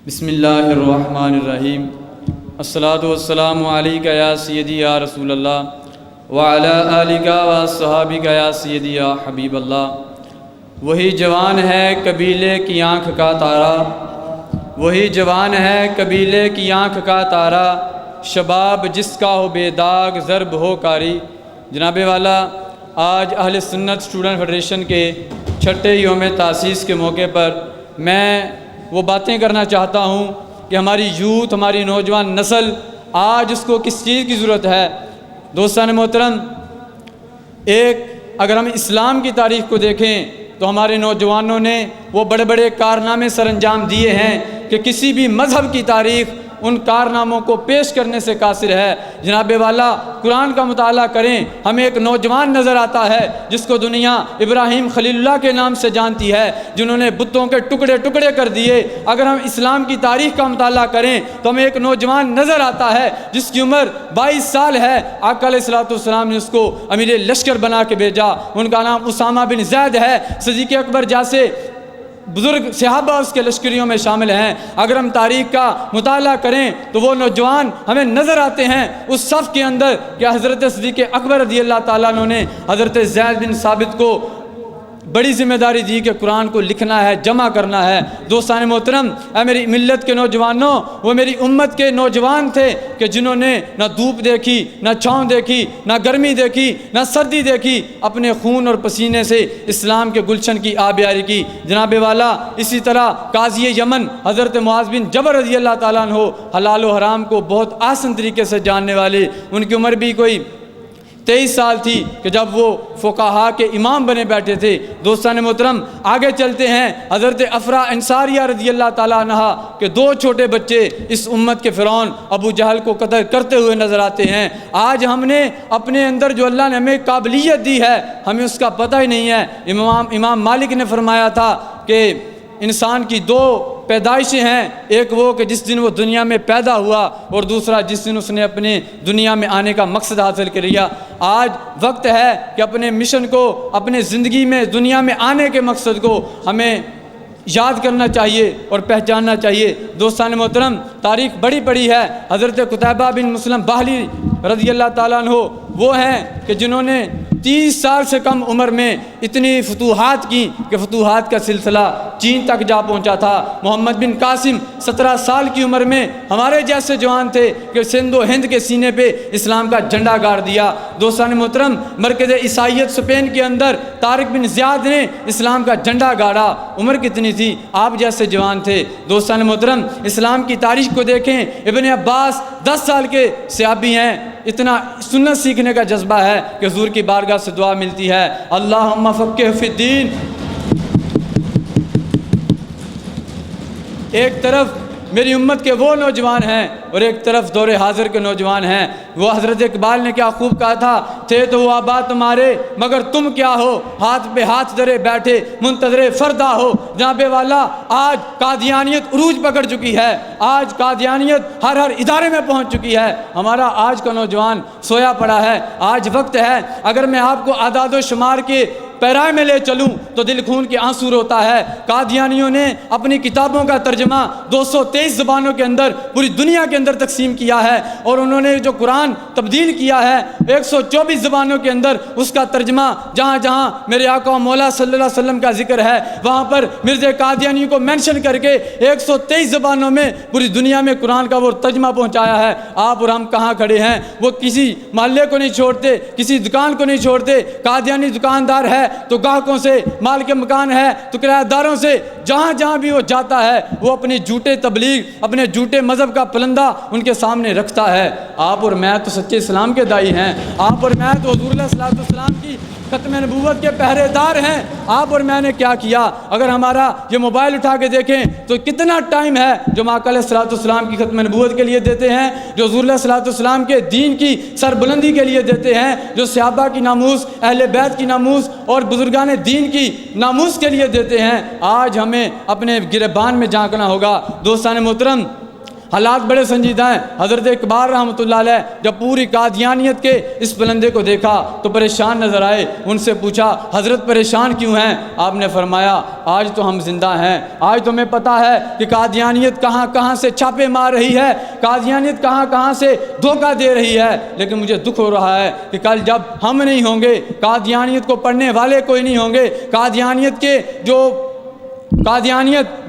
بسم اللہ الرحمن الرحیم الصلاۃ والسلام علیک یا سیدی یا رسول اللہ وعلی آلک واصحابک یا سیدی یا حبیب اللہ۔ وہی جوان ہے قبیلے کی آنکھ کا تارا، وہی جوان ہے قبیلے کی آنکھ کا تارا، شباب جس کا ہو بے داغ ضرب ہو کاری۔ جناب والا، آج اہل سنت اسٹوڈنٹ فیڈریشن کے چھٹے یوم تاسیس کے موقع پر میں وہ باتیں کرنا چاہتا ہوں کہ ہماری یوتھ، ہماری نوجوان نسل آج اس کو کس چیز کی ضرورت ہے۔ دوستان محترم، اگر ہم اسلام کی تاریخ کو دیکھیں تو ہمارے نوجوانوں نے وہ بڑے بڑے کارنامے سر انجام دیے ہیں کہ کسی بھی مذہب کی تاریخ ان کارناموں کو پیش کرنے سے قاصر ہے۔ جناب والا، قرآن کا مطالعہ کریں، ہمیں ایک نوجوان نظر آتا ہے جس کو دنیا ابراہیم خلیل اللہ کے نام سے جانتی ہے، جنہوں نے بتوں کے ٹکڑے ٹکڑے کر دیے۔ اگر ہم اسلام کی تاریخ کا مطالعہ کریں تو ہمیں ایک نوجوان نظر آتا ہے جس کی عمر 22 سال ہے۔ آقا علیہ الصلوۃ والسلام نے اس کو امیر لشکر بنا کے بھیجا، ان کا نام اسامہ بن زید ہے۔ صدیق اکبر جیسے بزرگ صحابہ اس کے لشکریوں میں شامل ہیں۔ اگر ہم تاریخ کا مطالعہ کریں تو وہ نوجوان ہمیں نظر آتے ہیں اس صف کے اندر کہ حضرت صدیق اکبر رضی اللہ تعالیٰ عنہ نے حضرت زید بن ثابت کو بڑی ذمہ داری دی کہ قرآن کو لکھنا ہے، جمع کرنا ہے۔ دوستان محترم، اے میری ملت کے نوجوانوں، وہ میری امت کے نوجوان تھے کہ جنہوں نے نہ دھوپ دیکھی، نہ چھاؤں دیکھی، نہ گرمی دیکھی، نہ سردی دیکھی، اپنے خون اور پسینے سے اسلام کے گلشن کی آبیاری کی۔ جناب والا، اسی طرح قاضی یمن حضرت معاذ بن جبل رضی اللہ تعالیٰ عنہ حلال و حرام کو بہت آسان طریقے سے جاننے والے، ان کی عمر بھی کوئی 23 سال تھی کہ جب وہ فقہا کے امام بنے بیٹھے تھے۔ دوستان محترم، آگے چلتے ہیں، حضرت افرا انصاریہ رضی اللہ تعالیٰ عنہ کے 2 چھوٹے بچے اس امت کے فرعون ابو جہل کو قتل کرتے ہوئے نظر آتے ہیں۔ آج ہم نے اپنے اندر جو اللہ نے ہمیں قابلیت دی ہے، ہمیں اس کا پتہ ہی نہیں ہے۔ امام مالک نے فرمایا تھا کہ انسان کی 2 پیدائشیں ہیں، ایک وہ کہ جس دن وہ دنیا میں پیدا ہوا، اور دوسرا جس دن اس نے اپنے دنیا میں آنے کا مقصد حاصل کر لیا۔ آج وقت ہے کہ اپنے مشن کو، اپنے زندگی میں دنیا میں آنے کے مقصد کو ہمیں یاد کرنا چاہیے اور پہچاننا چاہیے۔ دوستان محترم، تاریخ بڑی پڑی ہے۔ حضرت قتیبہ بن مسلم باہلی رضی اللہ تعالیٰ عنہ وہ ہیں کہ جنہوں نے 30 سال سے کم عمر میں اتنی فتوحات کی کہ فتوحات کا سلسلہ چین تک جا پہنچا تھا۔ محمد بن قاسم 17 سال کی عمر میں ہمارے جیسے جوان تھے کہ سندھ و ہند کے سینے پہ اسلام کا جھنڈا گاڑ دیا۔ دوستان محترم، مرکز عیسائیت اسپین کے اندر طارق بن زیاد نے اسلام کا جھنڈا گاڑا۔ عمر کتنی تھی؟ آپ جیسے جوان تھے۔ دوستان محترم، اسلام کی تاریخ کو دیکھیں، ابن عباس 10 سال کے صحابی ہیں، اتنا سنت سیکھنے کا جذبہ ہے کہ حضور کی بارگاہ سے دعا ملتی ہے، اللہم فقہ فی الدین۔ ایک طرف میری امت کے وہ نوجوان ہیں اور ایک طرف دور حاضر کے نوجوان ہیں۔ وہ حضرت اقبال نے کیا خوب کہا تھا، تھے تو وہ آباد تمہارے مگر تم کیا ہو، ہاتھ پہ ہاتھ دھرے بیٹھے منتظر فردا ہو۔ جناب والا، آج قادیانیت عروج پکڑ چکی ہے، آج قادیانیت ہر ادارے میں پہنچ چکی ہے۔ ہمارا آج کا نوجوان سویا پڑا ہے۔ آج وقت ہے، اگر میں آپ کو اعداد و شمار کے پیرائے میں لے چلوں تو دل خون کے آنسو روتا ہے۔ قادیانیوں نے اپنی کتابوں کا ترجمہ 223 زبانوں کے اندر پوری دنیا کے اندر تقسیم کیا ہے، اور انہوں نے جو قرآن تبدیل کیا ہے 124 زبانوں کے اندر اس کا ترجمہ جہاں جہاں میرے آقا و مولا صلی اللہ علیہ وسلم کا ذکر ہے وہاں پر مرزا قادیانی کو مینشن کر کے 123 زبانوں میں پوری دنیا میں قرآن کا وہ ترجمہ پہنچایا ہے۔ آپ اور ہم کہاں کھڑے ہیں؟ وہ کسی محلے کو نہیں چھوڑتے، کسی دکان کو نہیں چھوڑتے۔ قادیانی دکاندار ہے تو گاہکوں سے، مال کے مکان ہے تو کرایہ داروں سے، جہاں جہاں بھی وہ جاتا ہے وہ اپنی جھوٹے تبلیغ، اپنے جھوٹے مذہب کا پلندہ ان کے سامنے رکھتا ہے۔ آپ اور میں تو سچے اسلام کے دائی ہیں، آپ اور میں تو حضور صلی اللہ علیہ وسلم کی ختم نبوت کے پہرے دار ہیں۔ آپ اور میں نے کیا کیا؟ اگر ہمارا یہ موبائل اٹھا کے دیکھیں تو کتنا ٹائم ہے جو آقا علیہ الصلوۃ والسلام کی ختم نبوت کے لیے دیتے ہیں، جو حضور علیہ الصلوۃ والسلام کے دین کی سربلندی کے لیے دیتے ہیں، جو صحابہ کی ناموس، اہل بیت کی ناموس اور بزرگان دین کی ناموس کے لیے دیتے ہیں۔ آج ہمیں اپنے گریبان میں جھانکنا ہوگا۔ دوستان محترم، حالات بڑے سنجیدہ ہیں۔ حضرت اقبال رحمۃ اللہ علیہ جب پوری قادیانیت کے اس پلندے کو دیکھا تو پریشان نظر آئے، ان سے پوچھا حضرت پریشان کیوں ہیں؟ آپ نے فرمایا آج تو ہم زندہ ہیں، آج تو ہمیں پتہ ہے کہ قادیانیت کہاں کہاں سے چھاپے مار رہی ہے، قادیانیت کہاں کہاں سے دھوکہ دے رہی ہے، لیکن مجھے دکھ ہو رہا ہے کہ کل جب ہم نہیں ہوں گے، قادیانیت کو پڑھنے والے کوئی نہیں ہوں گے، قادیانیت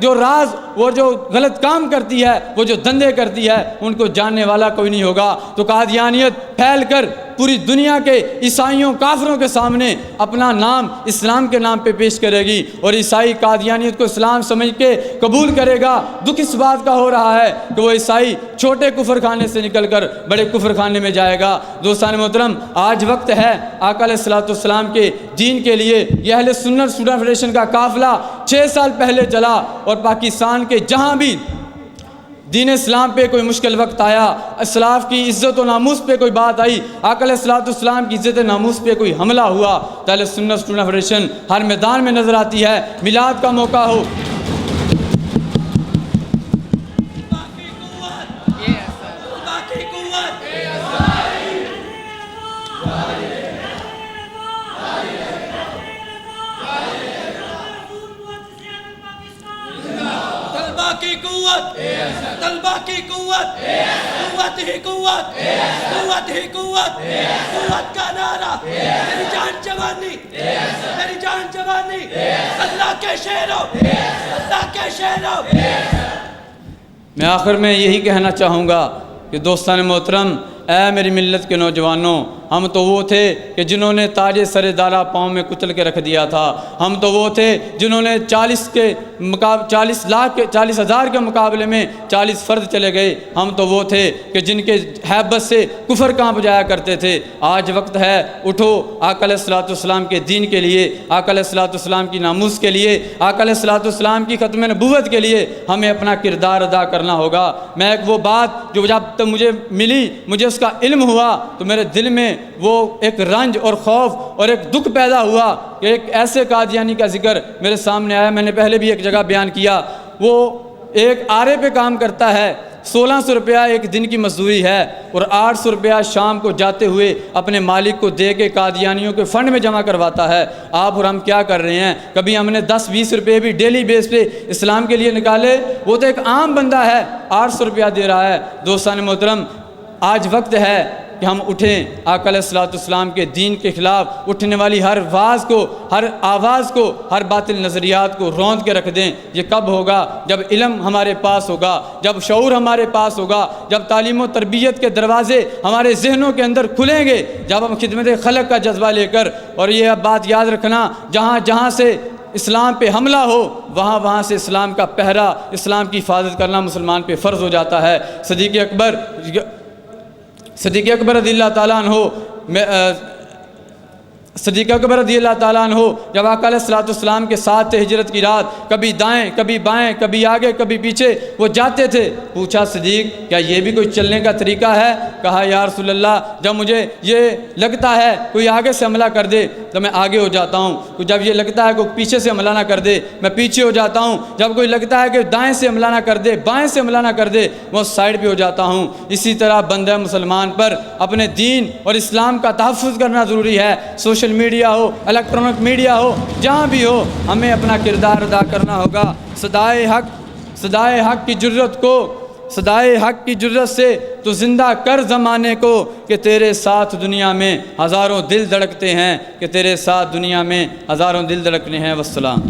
جو راز وہ جو غلط کام کرتی ہے، وہ جو دندے کرتی ہے، ان کو جاننے والا کوئی نہیں ہوگا، تو قادیانیت پھیل کر پوری دنیا کے عیسائیوں کافروں کے سامنے اپنا نام اسلام کے نام پہ پیش کرے گی، اور عیسائی قادیانیت کو اسلام سمجھ کے قبول کرے گا۔ دکھ اس بات کا ہو رہا ہے کہ وہ عیسائی چھوٹے کفر خانے سے نکل کر بڑے کفر خانے میں جائے گا۔ دوستان محترم، آج وقت ہے آقا علیہ الصلوۃ والسلام کے دین کے لیے یہ اہل سنت اسٹوڈنٹ فیڈریشن کا قافلہ 6 سال پہلے چلا، اور پاکستان کے جہاں بھی دین اسلام پہ کوئی مشکل وقت آیا، اسلاف کی عزت و ناموس پہ کوئی بات آئی، آقا علیہ الصلوۃ والسلام کی عزت و ناموس پہ کوئی حملہ ہوا، تو اہل سنت اسٹوڈنٹ فیڈریشن ہر میدان میں نظر آتی ہے۔ میلاد کا موقع ہو، طلبہ کی قوت، قوت ہی قوت، قوت ہی قوت، قوت کا نعرہ، میری جان جوانی، میری جان جوانی، اللہ کے شہروں، اللہ کے شہروں۔ میں آخر میں یہی کہنا چاہوں گا کہ دوستان محترم، اے میری ملت کے نوجوانوں، ہم تو وہ تھے کہ جنہوں نے تاج سر دارا پاؤں میں کچل کے رکھ دیا تھا، ہم تو وہ تھے جنہوں نے 40,000 کے مقابلے میں 40 فرد چلے گئے، ہم تو وہ تھے کہ جن کے ہیبت سے کفر کانپ جایا کرتے تھے۔ آج وقت ہے اٹھو، آقا علیہ الصلوۃ والسلام کے دین کے لیے، آقا علیہ الصلوۃ والسلام کی ناموس کے لیے، آقا علیہ الصلوۃ والسلام کی ختم نبوت کے لیے ہمیں اپنا کردار ادا کرنا ہوگا۔ میں ایک وہ بات جو جب تک مجھے ملی، مجھے اس کا علم ہوا، تو میرے دل میں وہ ایک رنج اور خوف اور ایک دکھ پیدا ہوا کہ ایک ایسے قادیانی کا ذکر میرے سامنے آیا۔ میں نے پہلے بھی ایک جگہ بیان کیا، وہ ایک آرے پہ کام کرتا ہے، 1600 روپیہ ایک دن کی مزدوری ہے، اور 800 روپیہ شام کو جاتے ہوئے اپنے مالک کو دے کے قادیانیوں کے فنڈ میں جمع کرواتا ہے۔ آپ اور ہم کیا کر رہے ہیں؟ کبھی ہم نے 10-20 روپے بھی ڈیلی بیس پہ اسلام کے لیے نکالے؟ وہ تو ایک عام بندہ ہے، 800 روپیہ دے رہا ہے۔ دوستان محترم، آج وقت ہے کہ ہم اٹھیں، آقا علیہ الصلوۃ والسلام کے دین کے خلاف اٹھنے والی ہر واز کو، ہر آواز کو، ہر باطل نظریات کو روند کے رکھ دیں۔ یہ کب ہوگا؟ جب علم ہمارے پاس ہوگا، جب شعور ہمارے پاس ہوگا، جب تعلیم و تربیت کے دروازے ہمارے ذہنوں کے اندر کھلیں گے، جب ہم خدمت خلق کا جذبہ لے کر، اور یہ بات یاد رکھنا، جہاں جہاں سے اسلام پہ حملہ ہو، وہاں سے اسلام کا پہرا، اسلام کی حفاظت کرنا مسلمان پہ فرض ہو جاتا ہے۔ صدیق اکبر رضی اللہ تعالیٰ عنہ جب آقا علیہ الصلوۃ والسلام کے ساتھ تھے ہجرت کی رات، کبھی دائیں کبھی بائیں، کبھی آگے کبھی پیچھے وہ جاتے تھے۔ پوچھا صدیق کیا یہ بھی کوئی چلنے کا طریقہ ہے؟ کہا یا رسول اللہ، جب مجھے یہ لگتا ہے کوئی آگے سے حملہ کر دے تو میں آگے ہو جاتا ہوں، جب یہ لگتا ہے کوئی پیچھے سے حملہ نہ کر دے میں پیچھے ہو جاتا ہوں، جب کوئی لگتا ہے کہ دائیں سے حملہ نہ کر دے، بائیں سے حملہ نہ کر دے، میں اس سائڈ پہ ہو جاتا ہوں۔ اسی طرح بندہ مسلمان پر اپنے دین اور اسلام کا تحفظ کرنا ضروری ہے۔ سوشل میڈیا ہو، الیکٹرانک میڈیا ہو، جہاں بھی ہو، ہمیں اپنا کردار ادا کرنا ہوگا۔ صدائے حق کی جرت سے تو زندہ کر زمانے کو، کہ تیرے ساتھ دنیا میں ہزاروں دل دھڑکتے ہیں، کہ تیرے ساتھ دنیا میں ہزاروں دل دھڑکنے ہیں۔ والسلام۔